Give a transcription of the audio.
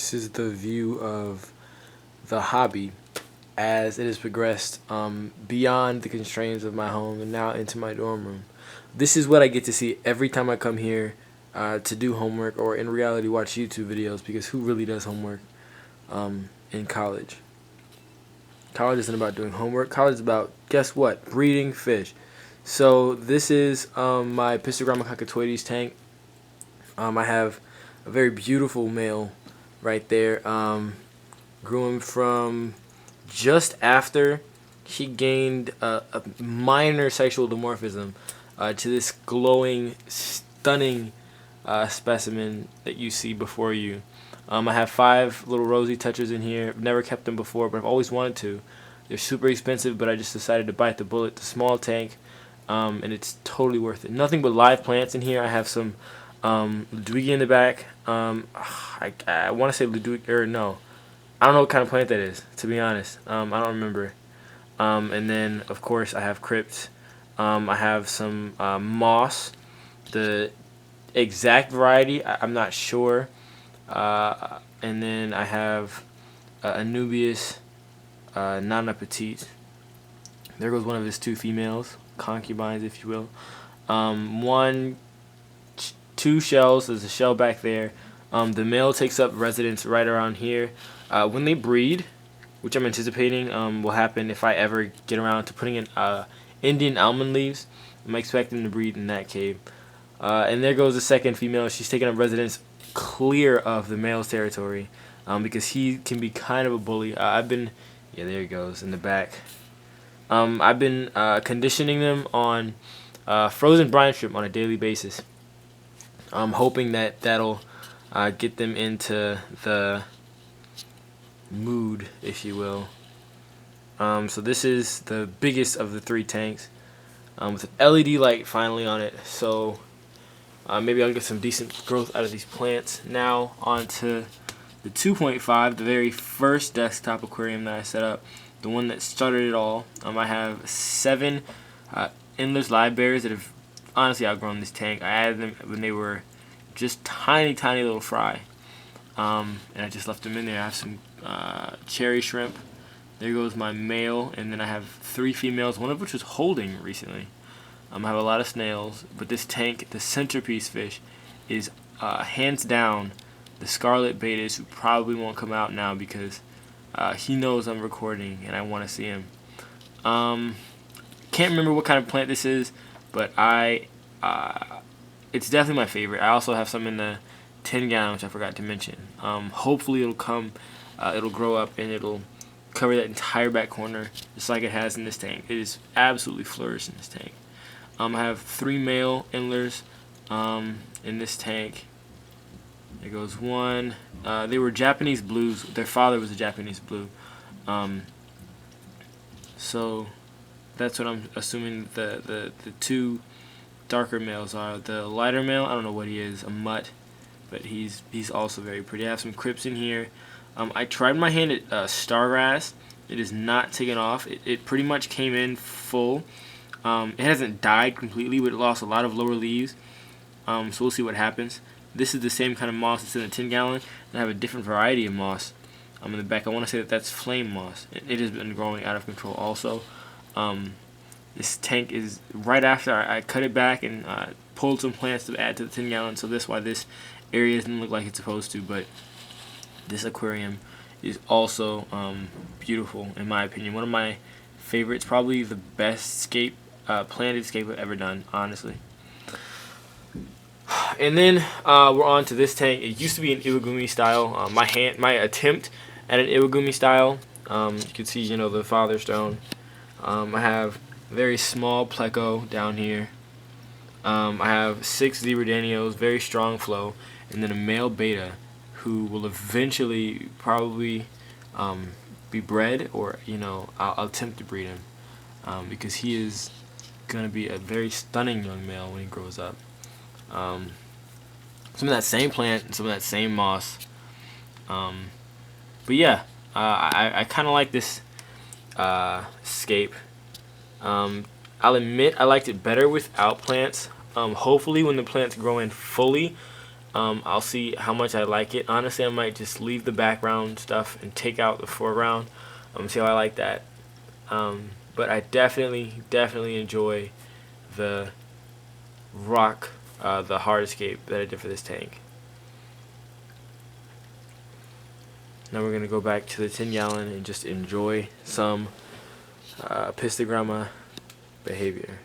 This is the view of the hobby as it has progressed beyond the constraints of my home and now into my dorm room. This is what I get to see every time I come here to do homework, or in reality watch YouTube videos, because who really does homework in college? College isn't about doing homework. College is about, guess what? Breeding fish. So this is my Pistogramma cockatoides tank. I have a very beautiful male right there. Grew him from just after she gained a minor sexual dimorphism to this glowing, stunning specimen that you see before you. I have 5 little Rosy Tetras in here. I've never kept them before, but I've always wanted to. They're super expensive, but I just decided to bite the bullet. The small tank, and it's totally worth it. Nothing but live plants in here. I have some Ludwig in the back. I want to say Ludwig, or no. I don't know what kind of plant that is, to be honest. I don't remember. And then, of course, I have crypts. I have some moss. The exact variety, I'm not sure. And then I have Anubias Nana Petite. There goes one of his 2 females, concubines, if you will. 2 shells. There's a shell back there. The male takes up residence right around here. When they breed, which I'm anticipating will happen if I ever get around to putting in Indian almond leaves, I'm expecting to breed in that cave. And there goes the second female. She's taking up residence clear of the male's territory because he can be kind of a bully. Yeah, there he goes in the back. I've been conditioning them on frozen brine shrimp on a daily basis. I'm hoping that that'll get them into the mood, if you will. So this is the biggest of the 3 tanks with an LED light finally on it. So maybe I'll get some decent growth out of these plants. Now on to the 2.5, the very first desktop aquarium that I set up, the one that started it all. I have 7 endless livebearers that have honestly outgrown this tank. I added them when they were just tiny little fry, and I just left them in there. I have some cherry shrimp. There goes my male, and then I have 3 females, one of which was holding recently. I have a lot of snails, but this tank, the centerpiece fish, is hands down the scarlet badis, who probably won't come out now because he knows I'm recording and I want to see him. Can't remember what kind of plant this is, but it's definitely my favorite. I also have some in the 10-gallon, which I forgot to mention. Hopefully it'll grow up and it'll cover that entire back corner just like it has in this tank. It is absolutely flourished in this tank. I have 3 male endlers in this tank. There goes one. They were Japanese blues. Their father was a Japanese blue. So that's what I'm assuming the 2 darker males are. The lighter male, I don't know what he is, a mutt, but he's also very pretty. I have some crypts in here. I tried my hand at stargrass. It is not taken off. It pretty much came in full. It hasn't died completely, but it lost a lot of lower leaves. So we'll see what happens. This is the same kind of moss that's in the 10-gallon, and I have a different variety of moss in the back. I want to say that that's flame moss. It has been growing out of control also. This tank is right after I cut it back and pulled some plants to add to the 10-gallon, so that's why this area doesn't look like it's supposed to. But this aquarium is also beautiful, in my opinion. One of my favorites, probably the best planted scape I've ever done, honestly. And then we're on to this tank. It used to be an Iwagumi style. My attempt at an Iwagumi style. You can see, the father stone. I have a very small pleco down here. I have 6 zebra danios, very strong flow, and then a male betta who will eventually probably be bred, or I'll attempt to breed him because he is gonna be a very stunning young male when he grows up. Some of that same plant and some of that same moss. But yeah, I kind of like this scape. I'll admit I liked it better without plants. Hopefully when the plants grow in fully, I'll see how much I like it. Honestly, I might just leave the background stuff and take out the foreground. See how I like that. But I definitely enjoy the rock, the hardscape that I did for this tank. Now we're gonna go back to the 10 gallon and just enjoy some pistogramma behavior.